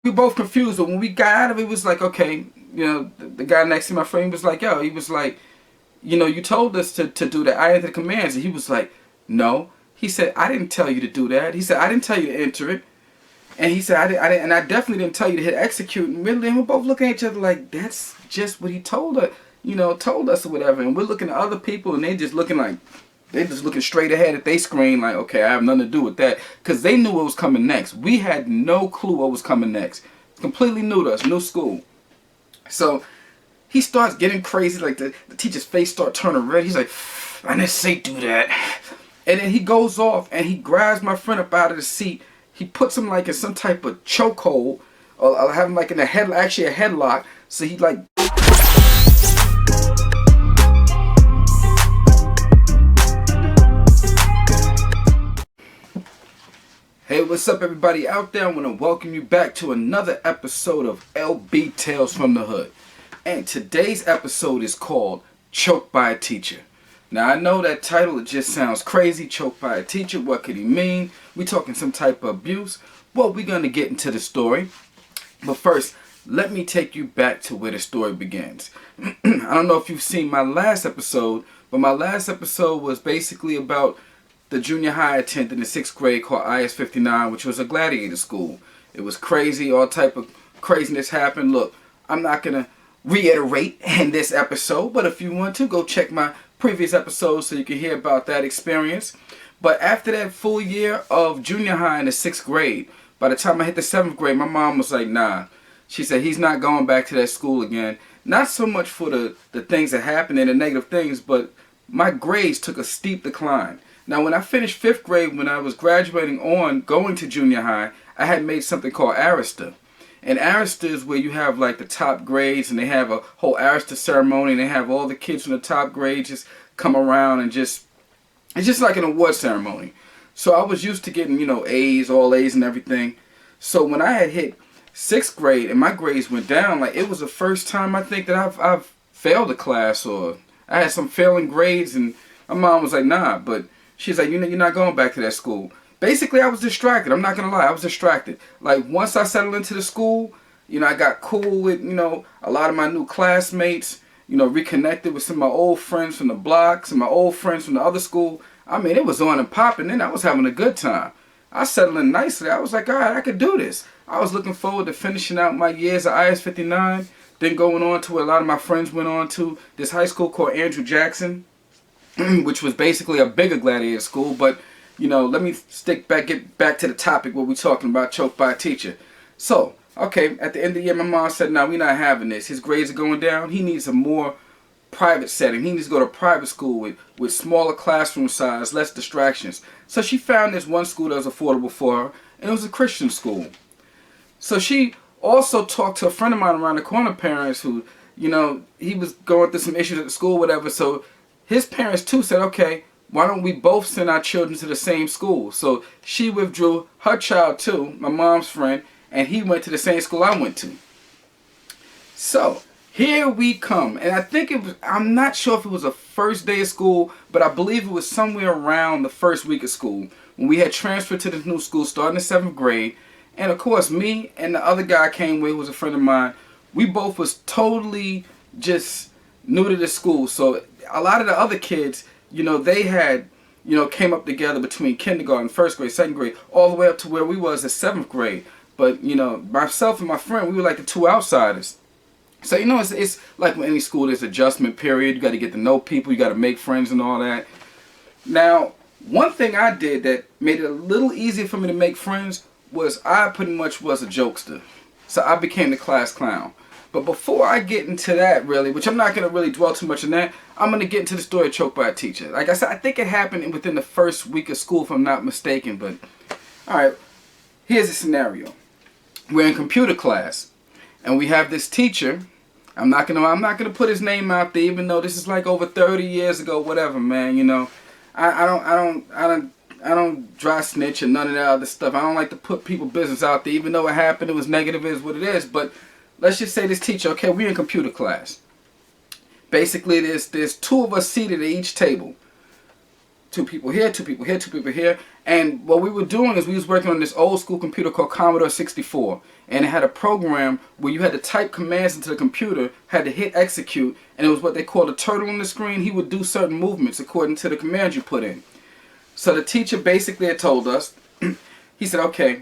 We both confused, but when we got out of it, it was like, okay, the guy next to my friend was like, yo, he was like, you told us to do that. I entered the commands. And he was like, no. He said, I didn't tell you to do that. He said, I didn't tell you to enter it. And he said, I didn't, and I definitely didn't tell you to hit execute. And we're both looking at each other like, that's just what he told us, told us or whatever. And we're looking at other people, and they just looking straight ahead at their screen like, okay, I have nothing to do with that. Because they knew what was coming next. We had no clue what was coming next. It's completely new to us, new school. So he starts getting crazy, like the teacher's face start turning red. He's like, I didn't say do that. And then he goes off and he grabs my friend up out of the seat. He puts him like in some type of chokehold, or I'll have him like in a headlock. So he like. Hey, what's up everybody out there? I want to welcome you back to another episode of LB Tales from the Hood. And today's episode is called Choked by a Teacher. Now I know that title, it just sounds crazy. Choked by a teacher, what could he mean? We talking some type of abuse? Well, we're going to get into the story. But first, let me take you back to where the story begins. I don't know if you've seen my last episode, but my last episode was basically about the junior high I attended in the 6th grade called IS-59, which was a gladiator school. It was crazy, all type of craziness happened. Look, I'm not going to reiterate in this episode, but if you want to, go check my previous episodes so you can hear about that experience. But after that full year of junior high in the 6th grade, by the time I hit the 7th grade, my mom was like, nah. She said he's not going back to that school again. Not so much for the things that happened and the negative things, but my grades took a steep decline. Now, when I finished 5th grade, when I was graduating on going to junior high, I had made something called Arista. And Arista is where you have like the top grades, and they have a whole Arista ceremony, and they have all the kids from the top grades just come around and it's just like an award ceremony. So I was used to getting, A's, all A's and everything. So when I had hit 6th grade and my grades went down, like it was the first time I think that I've failed a class, or I had some failing grades, and my mom was like, nah, but she's like, you're not going back to that school. Basically, I was distracted. I'm not going to lie. I was distracted. Like, once I settled into the school, I got cool with, a lot of my new classmates, reconnected with some of my old friends from the blocks and my old friends from the other school. I mean, it was on and popping, and I was having a good time. I settled in nicely. I was like, all right, I could do this. I was looking forward to finishing out my years at IS-59, then going on to where a lot of my friends went on to this high school called Andrew Jackson, which was basically a bigger gladiator school. But let me get back to the topic, what we're talking about, choked by a teacher. So, okay, at the end of the year, my mom said, no, we're not having this. His grades are going down. He needs a more private setting. He needs to go to private school with smaller classroom size, less distractions. So she found this one school that was affordable for her, and it was a Christian school. So she also talked to a friend of mine around the corner, parents who, he was going through some issues at the school, whatever. So his parents too said, okay, why don't we both send our children to the same school? So she withdrew her child too, my mom's friend, and he went to the same school I went to. So here we come. And I think I'm not sure if it was a first day of school, but I believe it was somewhere around the first week of school when we had transferred to this new school starting in 7th grade. And of course, me and the other guy I came with, who was a friend of mine, we both was totally just new to the school. So a lot of the other kids, they had, came up together between kindergarten, 1st grade, 2nd grade, all the way up to where we was at 7th grade. But, myself and my friend, we were like the two outsiders. So, it's like when any school, there's adjustment period. You got to get to know people. You got to make friends and all that. Now, one thing I did that made it a little easier for me to make friends was I pretty much was a jokester. So I became the class clown. But before I get into that, really, which I'm not going to really dwell too much on that, I'm going to get into the story of Choked by a Teacher. Like I said, I think it happened within the first week of school, if I'm not mistaken. But, alright, here's a scenario. We're in computer class, and we have this teacher. I'm not gonna put his name out there, even though this is like over 30 years ago, whatever, man. I don't dry snitch or none of that other stuff. I don't like to put people's business out there, even though it happened, it was negative, it is what it is. But let's just say this teacher, okay, we're in computer class. Basically, there's two of us seated at each table. 2 people here, 2 people here, 2 people here. And what we were doing is we was working on this old school computer called Commodore 64. And it had a program where you had to type commands into the computer, had to hit execute, and it was what they called a turtle on the screen. He would do certain movements according to the commands you put in. So the teacher basically had told us, he said, okay,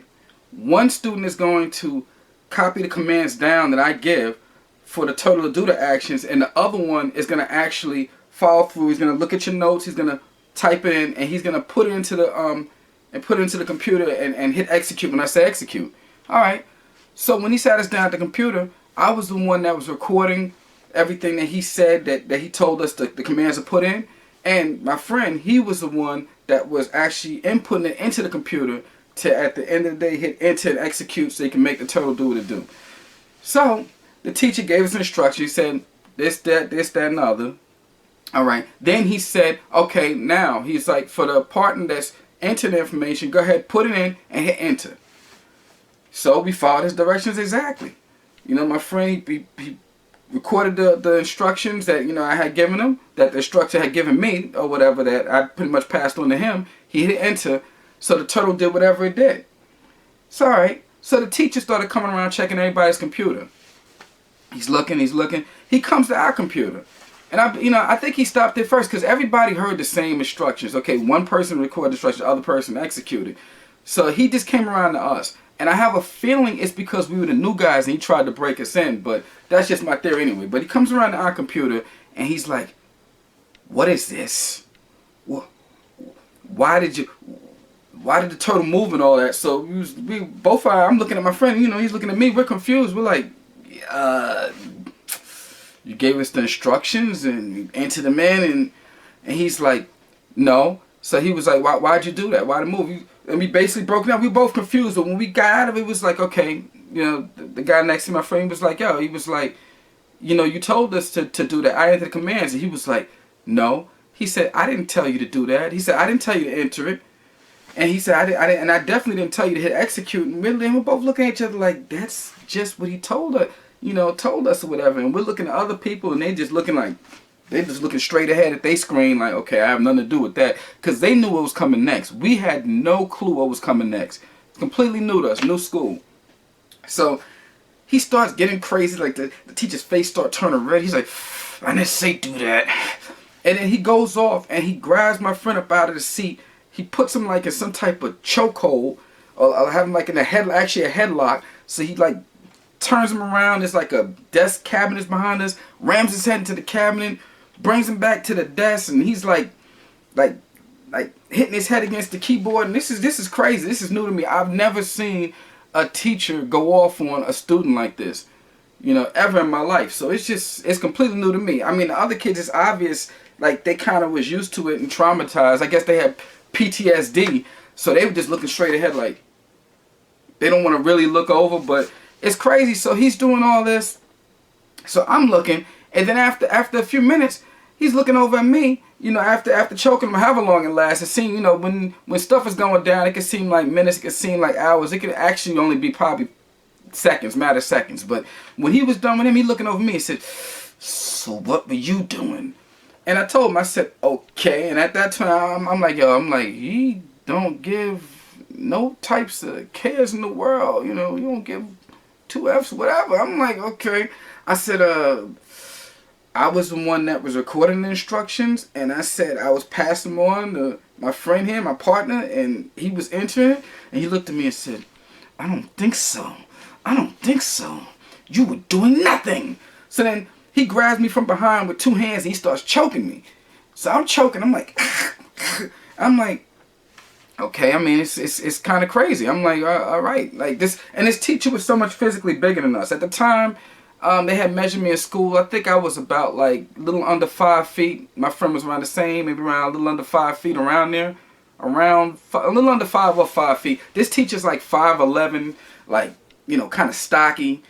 one student is going to copy the commands down that I give for the turtle to do the actions, and the other one is going to actually follow through. He's going to look at your notes, he's going to type it in, and he's going to put it into the computer and hit execute when I say execute. All right. So when he sat us down at the computer, I was the one that was recording everything that he said, that he told us the commands to put in. And my friend, he was the one that was actually inputting it into the computer to, at the end of the day, hit enter and execute so he can make the turtle do what it do. So the teacher gave us instructions. He said, this, that, and the other. All right. Then he said, okay, now, he's like, for the partner that's entered the information, go ahead, put it in and hit enter. So we followed his directions exactly. You know, my friend, he recorded the instructions that, you know, I had given him, that the instructor had given me, or whatever, that I pretty much passed on to him. He hit enter, so the turtle did whatever it did. So, all right. So the teacher started coming around checking everybody's computer. He's looking. He comes to our computer. And I think he stopped it first because everybody heard the same instructions. Okay, one person recorded the instructions, the other person executed. So he just came around to us. And I have a feeling it's because we were the new guys and he tried to break us in. But that's just my theory anyway. But he comes around to our computer and he's like, what is this? Why did the turtle move and all that? So we both are, I'm looking at my friend, you know, he's looking at me. We're confused. We're like, you gave us the instructions and you entered them in. And he's like, no. So he was like, why'd you do that? Why'd it move? And we basically broke down. We were both confused. But when we got out of it, it was like, okay, you know, the guy next to my friend was like, yo, he was like, you know, you told us to do that. I entered the commands. And he was like, no. He said, I didn't tell you to do that. He said, I didn't tell you to enter it. And he said, I didn't, and I definitely didn't tell you to hit execute. And we're both looking at each other like, that's just what he told us, or whatever. And we're looking at other people and they just looking like, they're just looking straight ahead at their screen like, okay, I have nothing to do with that. Because they knew what was coming next. We had no clue what was coming next. It's completely new to us, new school. So he starts getting crazy. Like the teacher's face starts turning red. He's like, I didn't say do that. And then he goes off and he grabs my friend up out of the seat. He puts him like in some type of chokehold. Or have him like in a headlock. So he like turns him around. There's like a desk cabinet behind us. Rams his head into the cabinet. Brings him back to the desk, and he's like hitting his head against the keyboard. And this is crazy. This is new to me. I've never seen a teacher go off on a student like this, you know, ever in my life. So it's completely new to me. I mean, the other kids, it's obvious, like they kind of was used to it and traumatized. I guess they had PTSD, so they were just looking straight ahead, like they don't want to really look over. But it's crazy. So he's doing all this. So I'm looking, and then after a few minutes, he's looking over at me. You know, after choking him, however long it lasts, it seemed, you know, when stuff is going down, it can seem like minutes, it can seem like hours. It could actually only be probably seconds, matter of seconds. But when he was done with him, he looking over me and said, so what were you doing? And I told him, I said, okay. And at that time, I'm like, he don't give no types of cares in the world. You know, you don't give 2 F's, whatever. I'm like, okay. I said, I was the one that was recording the instructions, and I said I was passing them on to my friend here, my partner, and he was entering, and he looked at me and said, I don't think so. I don't think so. You were doing nothing. So then he grabs me from behind with 2 hands, and he starts choking me. So I'm choking. I'm like, okay, I mean, it's kind of crazy. I'm like, all right, like this. And this teacher was so much physically bigger than us. At the time, they had measured me in school. I think I was about like a little under 5 feet. My friend was around the same, maybe around a little under 5 feet, around there. A little under 5 or 5 feet. This teacher's like 5'11", like, you know, kind of stocky.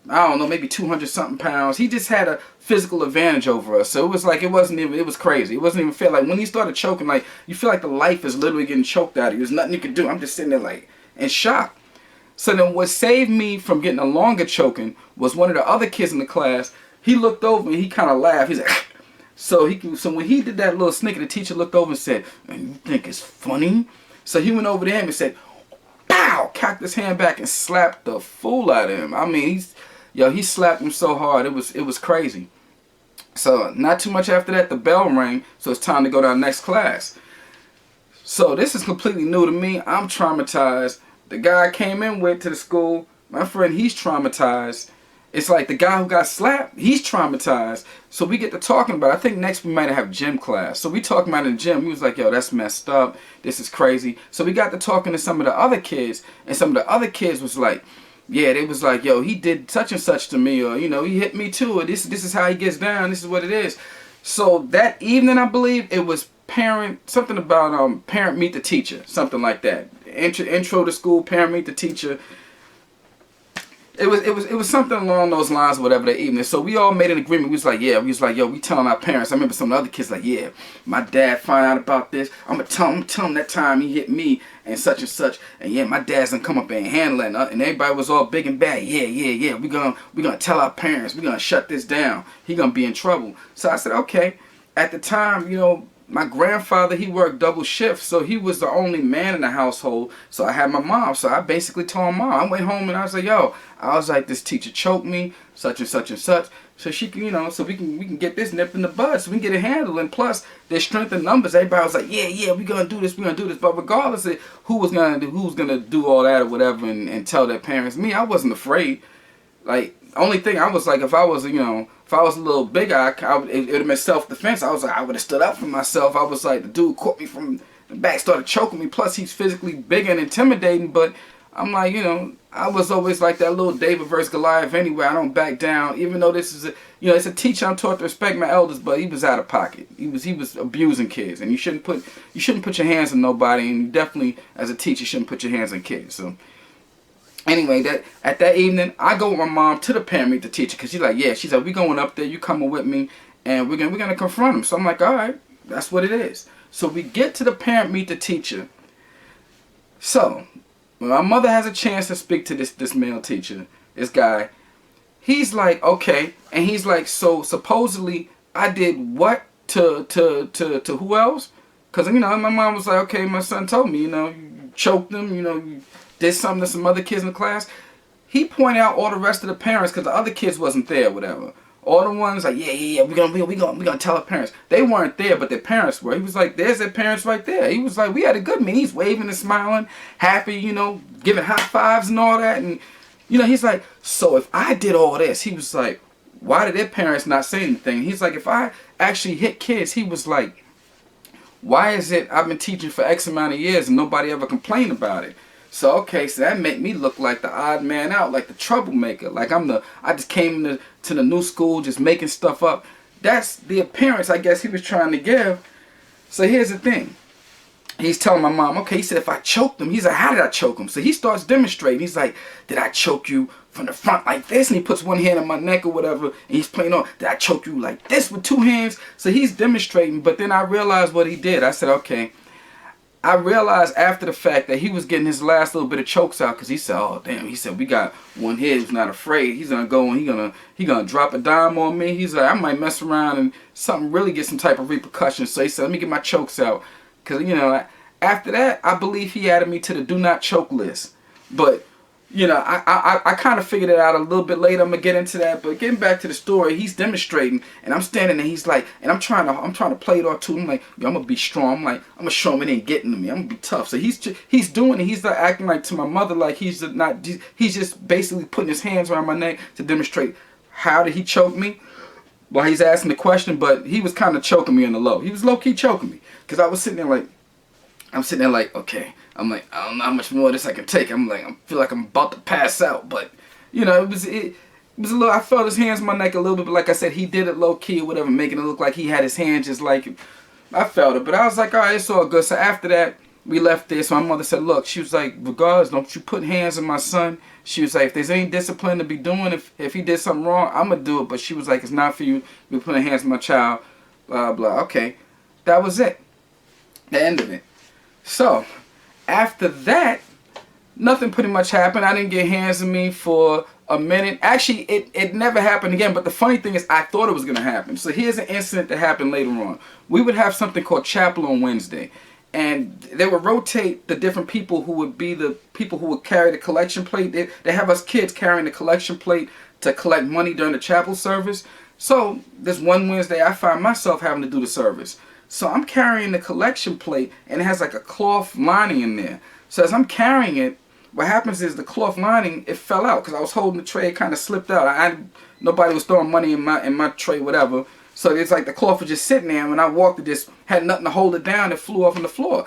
I don't know, maybe 200 something pounds. He just had a physical advantage over us. So it was like, it was crazy. It wasn't even fair. Like when he started choking, like you feel like the life is literally getting choked out of you. There's nothing you can do. I'm just sitting there like in shock. So then what saved me from getting a longer choking was one of the other kids in the class. He looked over and he kind of laughed. He's like, so when he did that little snicker, the teacher looked over and said, "And you think it's funny? So he went over to him and said, "Pow!" Cocked his hand back and slapped the fool out of him. I mean, he slapped him so hard, it was crazy. So not too much after that, the bell rang, so it's time to go to our next class. So this is completely new to me. I'm traumatized. The guy I came in with to the school, my friend, he's traumatized. It's like the guy who got slapped, he's traumatized. So we get to talking about it. I think next we might have gym class. So we talking about it in the gym. He was like, yo, that's messed up. This is crazy. So we got to talking to some of the other kids, and some of the other kids was like, yeah, they was like, yo, he did such and such to me, or, you know, he hit me too, or this is how he gets down, this is what it is. So that evening, I believe, it was something about parent meet the teacher, something like that. Intro to school, parent meet the teacher. It was something along those lines or whatever that evening. So we all made an agreement. We was like, yo, we telling our parents. I remember some of the other kids like, yeah, my dad find out about this. I'm gonna tell him that time he hit me and such. And yeah, my dad's gonna come up and handle it. And everybody was all big and bad. Yeah. We gonna tell our parents. We gonna shut this down. He gonna be in trouble. So I said, okay. At the time, you know, my grandfather, he worked double shifts, so he was the only man in the household. So I had my mom. So I basically told Mom. I went home and I was like, yo, this teacher choked me, such and such. So she can, you know, so we can get this nipped in the bud, so we can get it handled. And plus, there's strength in numbers. Everybody was like, yeah, we gonna do this. But regardless of who's gonna do all that or whatever, and tell their parents, me, I wasn't afraid. Like, only thing I was like, if I was a little bigger, it would have been self-defense. I was like, I would have stood up for myself. I was like, the dude caught me from the back, started choking me. Plus, he's physically big and intimidating. But I'm like, you know, I was always like that little David versus Goliath anyway. I don't back down. Even though this is it's a teacher, I'm taught to respect my elders, but he was out of pocket. He was abusing kids, and you shouldn't put your hands on nobody, and you definitely, as a teacher, shouldn't put your hands on kids. So anyway, at that evening, I go with my mom to the parent meet the teacher, because she's like, we going up there, you coming with me, and we're gonna confront him. So I'm like, all right, that's what it is. So we get to the parent meet the teacher. So when my mother has a chance to speak to this male teacher, this guy, he's like, okay, and he's like, so supposedly I did what to who else? Because, you know, my mom was like, okay, my son told me, you know, you choked him, you know, you did something to some other kids in the class. He pointed out all the rest of the parents, because the other kids wasn't there or whatever. All the ones like, yeah, we're gonna tell our parents. They weren't there, but their parents were. He was like, there's their parents right there. He was like, we had a good meeting. He's waving and smiling, happy, you know, giving high fives and all that. And, you know, he's like, so if I did all this, he was like, why did their parents not say anything? He's like, if I actually hit kids, he was like, why is it I've been teaching for X amount of years and nobody ever complained about it? So, okay, so that made me look like the odd man out, like the troublemaker. Like I just came to the new school just making stuff up. That's the appearance I guess he was trying to give. So here's the thing. He's telling my mom, okay, he said, if I choked him, he's like, how did I choke him? So he starts demonstrating. He's like, did I choke you from the front like this? And he puts one hand on my neck or whatever, and he's playing on, did I choke you like this with two hands? So he's demonstrating, but then I realized what he did. I said, okay. I realized after the fact that he was getting his last little bit of chokes out, because he said, oh, damn, he said, we got one here who's not afraid. He's going to go and he gonna drop a dime on me. He's like, I might mess around and something really get some type of repercussions. So he said, let me get my chokes out. Because, you know, after that, I believe he added me to the do not choke list. But, you know, I kind of figured it out a little bit later. I'm going to get into that. But getting back to the story, he's demonstrating. And I'm standing there. He's like, and I'm trying to play it all too. I'm like, yo, I'm going to be strong. I'm like, I'm going to show him it ain't getting to me. I'm going to be tough. So he's doing it. He's not acting like to my mother like he's just basically putting his hands around my neck to demonstrate how did he choke me. Well, he's asking the question, but he was kind of choking me on the low. He was low-key choking me. Because I was sitting there like, okay. I'm like, I don't know how much more of this I can take. I'm like, I feel like I'm about to pass out. But, you know, it was a little, I felt his hands on my neck a little bit. But like I said, he did it low-key or whatever, making it look like he had his hands just like, I felt it. But I was like, all right, it's all good. So after that, we left there. So my mother said, look, she was like, regardless, don't you put hands on my son. She was like, if there's any discipline to be doing, if he did something wrong, I'm going to do it. But she was like, it's not for you. You're putting hands on my child, blah, blah. Okay, that was it. The end of it. So after that, nothing pretty much happened. I didn't get hands on me for a minute. Actually, it never happened again. But the funny thing is, I thought it was going to happen. So here's an incident that happened later on. We would have something called chapel on Wednesday. and they would rotate the different people who would be the people who would carry the collection plate. They have us kids carrying the collection plate to collect money during the chapel service. So this one Wednesday, I find myself having to do the service. So I'm carrying the collection plate, and it has like a cloth lining in there. So as I'm carrying it, what happens is the cloth lining, it fell out because I was holding the tray. It kind of slipped out. Nobody was throwing money in my tray, whatever. So it's like the cloth was just sitting there, and when I walked, it just had nothing to hold it down. It flew off on the floor.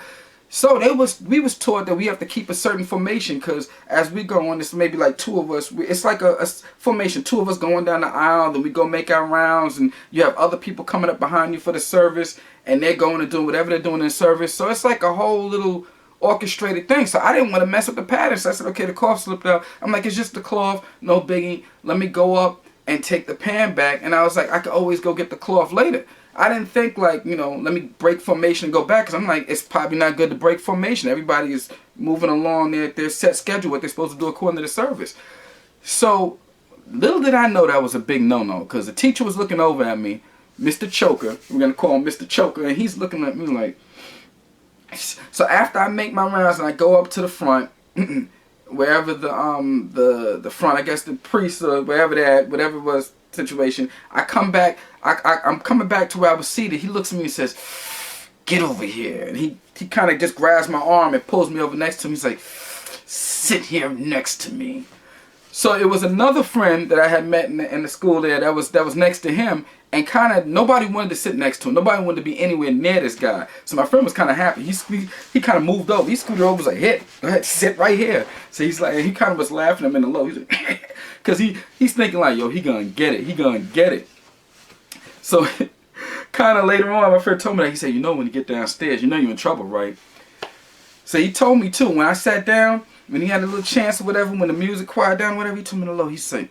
So we was taught that we have to keep a certain formation, because as we go on, it's maybe like two of us. It's like a formation, two of us going down the aisle, then we go make our rounds, and you have other people coming up behind you for the service, and they're going to do whatever they're doing in service. So it's like a whole little orchestrated thing. So I didn't want to mess with the pattern. So I said, okay, the cloth slipped out. I'm like, it's just the cloth, no biggie. Let me go up and take the pan back. And I was like, I could always go get the cloth later. I didn't think like, let me break formation and go back, because I'm like, it's probably not good to break formation. Everybody is moving along their set schedule, what they're supposed to do according to the service. So little did I know that was a big no-no, because the teacher was looking over at me, Mr. Choker. We're going to call him Mr. Choker, and he's looking at me like. So after I make my rounds and I go up to the front, wherever the front, I guess the priest or wherever they're at, whatever it was situation, I come back. I'm coming back to where I was seated. He looks at me and says, "Get over here." And he kind of just grabs my arm and pulls me over next to him. He's like, "Sit here next to me." So it was another friend that I had met in the school there that was next to him, and kind of nobody wanted to sit next to him. Nobody wanted to be anywhere near this guy. So my friend was kind of happy. He kind of moved over. He scooted over, was like, "Hey, go ahead, sit right here." So he's like, and he kind of was laughing at him in the low. He's like, because he's thinking like, yo, he gonna get it. He gonna get it. So kind of later on, my friend told me that. He said, when you get downstairs, you're in trouble, right? So he told me too. When I sat down, when he had a little chance or whatever, when the music quieted down or whatever, he told me the low. He said,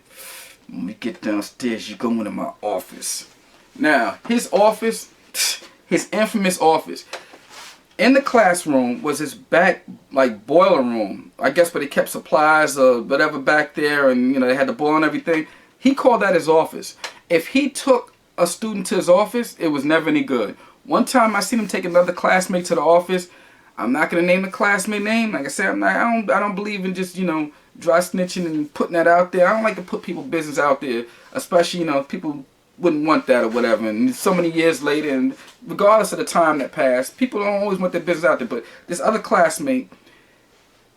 "When we get downstairs, you go into my office." Now, his office, his infamous office, in the classroom was his back, like, boiler room. I guess where they kept supplies or whatever back there, and, they had the boil and everything. He called that his office. If he took a student to his office, it was never any good. One time I seen him take another classmate to the office. I'm not going to name the classmate name. Like I said, I don't believe in just, dry snitching and putting that out there. I don't like to put people's business out there, especially, people wouldn't want that or whatever. And so many years later, and regardless of the time that passed, people don't always want their business out there. But this other classmate,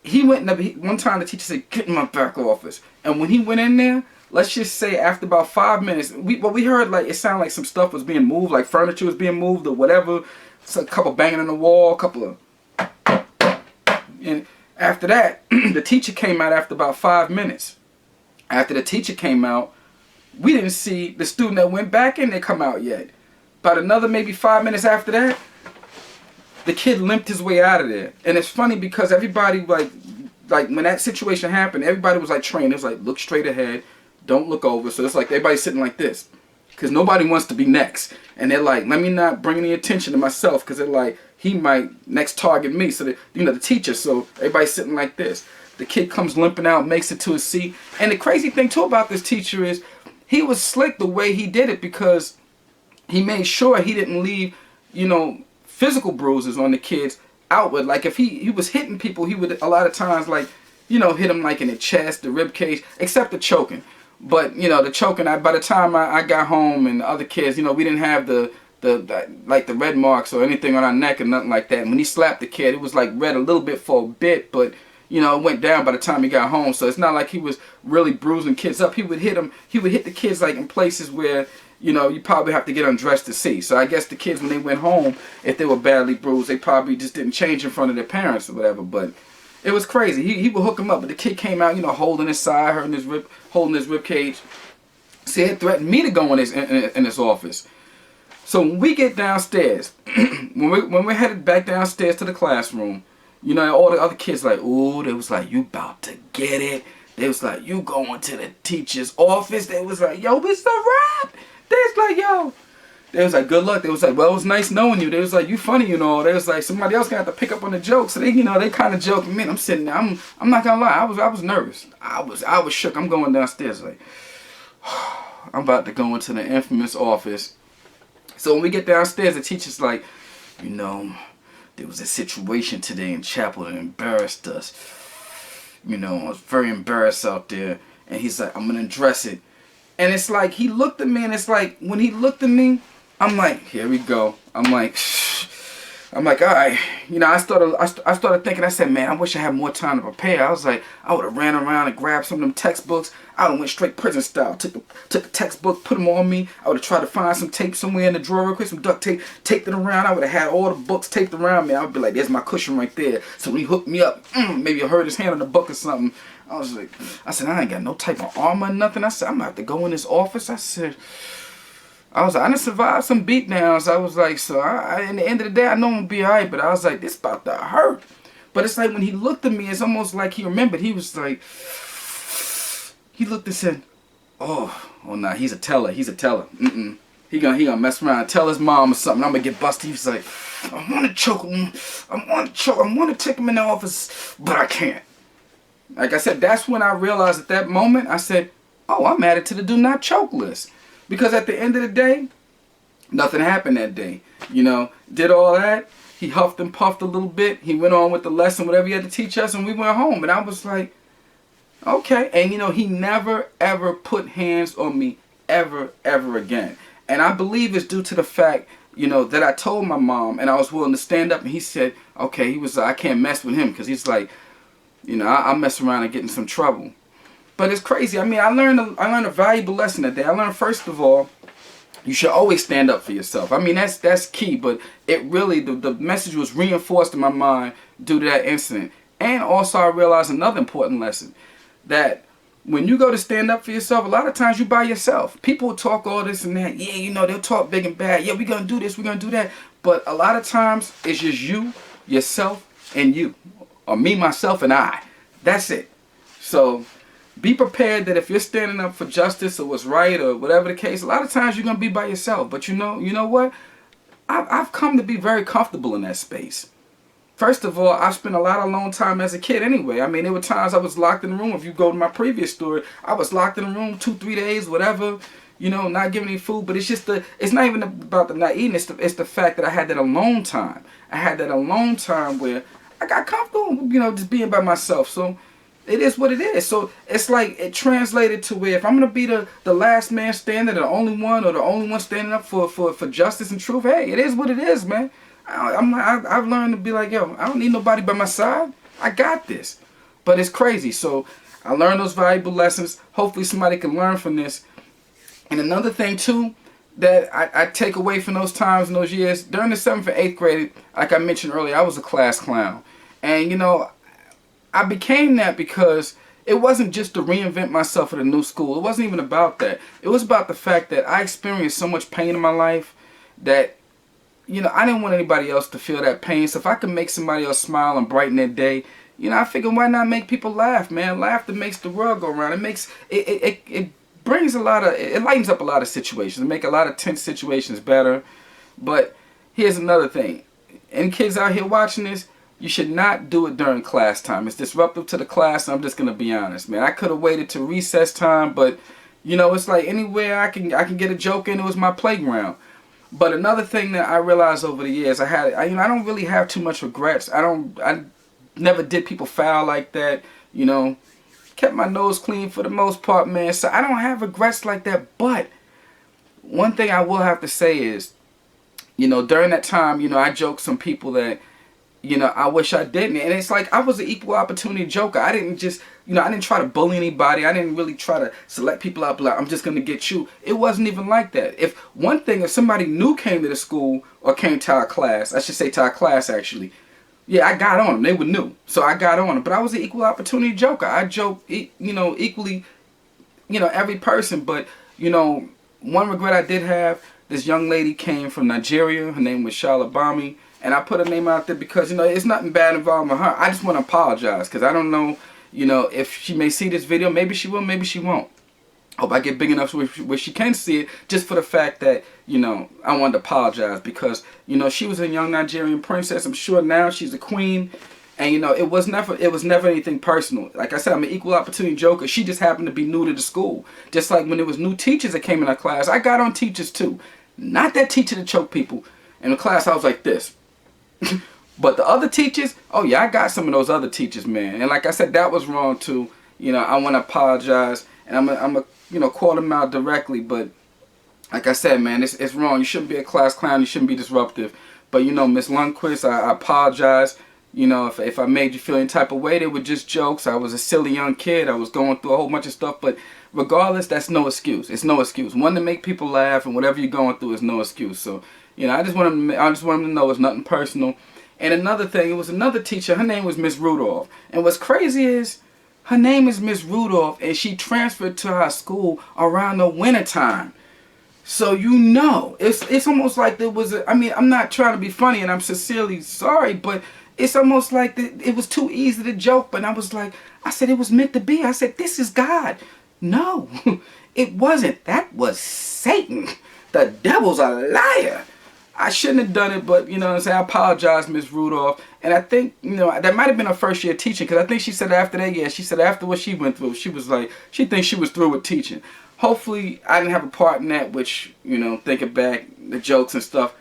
he went in one time the teacher said, "Get in my back office." And when he went in there, let's just say after about 5 minutes, we heard like it sounded like some stuff was being moved, like furniture was being moved or whatever. So a couple banging on the wall, a couple of. And after that, the teacher came out after about 5 minutes. After the teacher came out, we didn't see the student that went back in there come out yet. About another maybe 5 minutes after that, the kid limped his way out of there. And it's funny because everybody, like when that situation happened, everybody was like trained. It was like, look straight ahead, don't look over. So it's like everybody's sitting like this, because nobody wants to be next. And they're like, let me not bring any attention to myself, because they're like, he might next target me. So that, the teacher. So everybody's sitting like this. The kid comes limping out, makes it to his seat. And the crazy thing too about this teacher is he was slick the way he did it, because he made sure he didn't leave, physical bruises on the kids outward. Like if he was hitting people, he would a lot of times like, hit them like in the chest, the rib cage, except the choking. But the choking, by the time I got home and the other kids, we didn't have the red marks or anything on our neck or nothing like that. And when he slapped the kid, it was like red a little bit for a bit, but it went down by the time he got home. So it's not like he was really bruising kids up. He would hit them. He would hit the kids like in places where you probably have to get undressed to see. So I guess the kids, when they went home, if they were badly bruised, they probably just didn't change in front of their parents or whatever. But it was crazy. He would hook him up, but the kid came out, holding his side, holding his rib cage. So he threatened me to go in his office. So when we get downstairs, when we're headed back downstairs to the classroom, all the other kids like, ooh, they was like, you about to get it. They was like, you going to the teacher's office. They was like, yo, it's a wrap. They was like, yo. They was like, good luck. They was like, well, it was nice knowing you. They was like, you funny, They was like, somebody else gonna have to pick up on the jokes. So they, they kind of joking me. I'm sitting there. I'm not gonna lie. I was nervous. I was shook. I'm going downstairs like, I'm about to go into the infamous office. So when we get downstairs, the teacher's like, there's there was a situation today in chapel that embarrassed us. You know, I was very embarrassed out there. And he's like, I'm going to address it. And it's like, he looked at me, and it's like, when he looked at me, I'm like, here we go. I'm like, all right. You know, I started thinking, I said, man, I wish I had more time to prepare. I was like, I would have ran around and grabbed some of them textbooks. I would have went straight prison style. Took the textbook, put them on me. I would have tried to find some tape somewhere in the drawer real quick, some duct tape, taped it around. I would have had all the books taped around me. I would be like, there's my cushion right there. So when he hooked me up, maybe I heard his hand on the book or something. I said, I ain't got no type of armor or nothing. I said, I'm going to have to go in this office. I done survived some beatdowns. I was like, so in the end of the day, I know I'm going to be all right. But I was like, this about to hurt. But it's like when he looked at me, it's almost like he remembered. He was like, he looked and said, oh nah, he's a teller. He gonna mess around and tell his mom or something. I'm going to get busted. He was like, I want to choke him. I want to take him in the office, but I can't. Like I said, that's when I realized at that moment, I said, oh, I'm added to the do not choke list. Because at the end of the day, nothing happened that day. You know, did all that. He huffed and puffed a little bit. He went on with the lesson, whatever he had to teach us, and we went home. And I was like, okay. And, you know, he never, ever put hands on me ever again. And I believe it's due to the fact, you know, that I told my mom and I was willing to stand up. And he said, okay, I can't mess with him because he's like, you know, I'll mess around and get in some trouble. But it's crazy. I mean, I learned a valuable lesson that day. I learned, first of all, you should always stand up for yourself. I mean, that's key. But it really, the message was reinforced in my mind due to that incident. And also I realized another important lesson, that when you go to stand up for yourself, a lot of times you by yourself. People talk all this and that. Yeah, you know, they'll talk big and bad. Yeah, we're going to do this, we're going to do that. But a lot of times it's just you, yourself, and you. Or me, myself, and I. That's it. So be prepared that if you're standing up for justice or what's right or whatever the case, a lot of times you're going to be by yourself. But you know what? I've come to be very comfortable in that space. First of all, I spent a lot of alone time as a kid anyway. I mean, there were times I was locked in the room. If you go to my previous story, I was locked in the room 2-3 days, whatever, you know, not giving any food. But it's just it's not even about the not eating. It's the fact that I had that alone time. I had that alone time where I got comfortable, you know, just being by myself. So it is what it is. So it's like it translated to where if I'm going to be the last man standing, the only one, or the only one standing up for justice and truth, hey, it is what it is, man. I've learned to be like, yo, I don't need nobody by my side. I got this. But it's crazy. So I learned those valuable lessons. Hopefully somebody can learn from this. And another thing, too, that I take away from those times and those years, during the 7th and 8th grade, like I mentioned earlier, I was a class clown. And, you know, I became that because it wasn't just to reinvent myself at a new school. It wasn't even about that. It was about the fact that I experienced so much pain in my life that, you know, I didn't want anybody else to feel that pain. So if I could make somebody else smile and brighten their day, you know, I figured why not make people laugh, man? Laughter makes the world go round. It brings it lightens up a lot of situations. It make a lot of tense situations better. But here's another thing. Any kids out here watching this, you should not do it during class time. It's disruptive to the class. I'm just gonna be honest, man. I could have waited to recess time, but you know, it's like anywhere I can get a joke in, it was my playground. But another thing that I realized over the years, I don't really have too much regrets. I never did people foul like that. You know, kept my nose clean for the most part, man. So I don't have regrets like that. But one thing I will have to say is, you know, during that time, you know, I joked some people that, you know, I wish I didn't. And it's like I was an equal opportunity joker. I didn't just, you know, I didn't try to bully anybody. I didn't really try to select people out, like, I'm just going to get you. It wasn't even like that. If somebody new came to the school or came to our class, I should say to our class actually, yeah, I got on them. They were new. So I got on them. But I was an equal opportunity joker. I joked, you know, equally, you know, every person. But, you know, one regret I did have, this young lady came from Nigeria. Her name was Shalabami. And I put her name out there because, you know, it's nothing bad involved with her. I just want to apologize because I don't know, you know, if she may see this video. Maybe she will, maybe she won't. Hope I get big enough where she can see it, just for the fact that, you know, I wanted to apologize because, you know, she was a young Nigerian princess. I'm sure now she's a queen. And, you know, it was never anything personal. Like I said, I'm an equal opportunity joker. She just happened to be new to the school. Just like when there was new teachers that came in our class, I got on teachers too. Not that teacher that choked people. In the class, I was like this. But the other teachers, oh yeah, I got some of those other teachers, man. And like I said, that was wrong too. I want to apologize, and I'm a call them out directly. But like I said, man, it's wrong. You shouldn't be a class clown. You shouldn't be disruptive. But Miss Lundquist, I apologize. If I made you feel any type of way, they were just jokes. I was a silly young kid. I was going through a whole bunch of stuff. But regardless, that's no excuse. It's no excuse. One to make people laugh, and whatever you're going through is no excuse. So I just want them to know it's nothing personal. And another thing, it was another teacher. Her name was Miss Rudolph. And what's crazy is her name is Miss Rudolph, and she transferred to our school around the wintertime. So it's almost like there was I'm not trying to be funny, and I'm sincerely sorry, but it's almost like it was too easy to joke. But I said it was meant to be. I said, this is God. No, it wasn't. That was Satan. The devil's a liar. I shouldn't have done it, but I apologize, Miss Rudolph. And I think that might have been her first year teaching, because I think she said after that, she said after what she went through, she was like, she thinks she was through with teaching. Hopefully I didn't have a part in that, which thinking back, the jokes and stuff,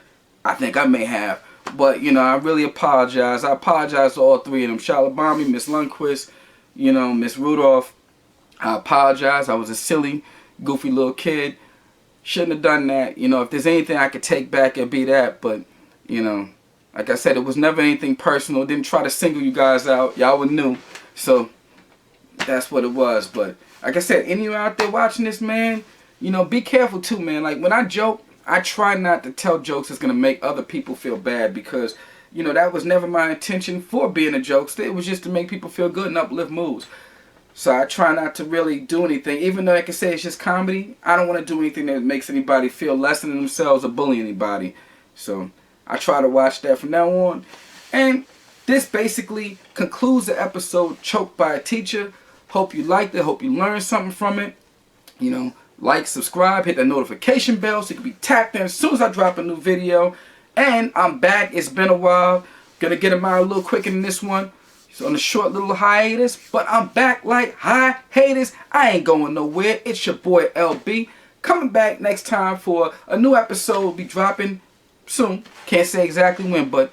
I think I may have. But I really apologize. I apologize to all three of them: Shalabami, Miss Lundquist, Miss Rudolph. I apologize. I was a silly, goofy little kid. Shouldn't have done that. If there's anything I could take back, it'd be that. But like I said, it was never anything personal. Didn't try to single you guys out. Y'all were new, so that's what it was. But like I said, any of you out there watching this, man, be careful too, man. Like when I joke, I try not to tell jokes that's gonna make other people feel bad, because that was never my intention for being a jokester. It was just to make people feel good and uplift moods. So I try not to really do anything, even though I can say it's just comedy. I don't want to do anything that makes anybody feel less than themselves or bully anybody. So I try to watch that from now on. And this basically concludes the episode, Choked by a Teacher. Hope you liked it. Hope you learned something from it. Like, subscribe, hit that notification bell so you can be tapped in as soon as I drop a new video. And I'm back. It's been a while. Gonna get them out a little quicker than this one. So on a short little hiatus, but I'm back like hi haters. I ain't going nowhere. It's your boy LB, coming back next time for a new episode. Will be dropping soon. Can't say exactly when, but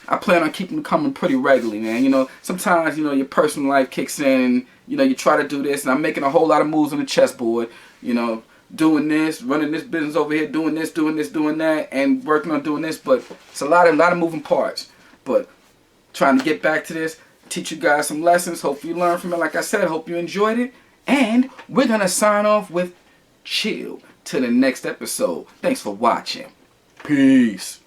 I plan on keeping them coming pretty regularly, man. Sometimes your personal life kicks in, and you try to do this, and I'm making a whole lot of moves on the chessboard. Doing this, running this business over here, doing this, doing that, and working on doing this. But it's a lot of moving parts. But trying to get back to this, teach you guys some lessons. Hope you learned from it. Like I said, hope you enjoyed it. And we're going to sign off with chill till the next episode. Thanks for watching. Peace.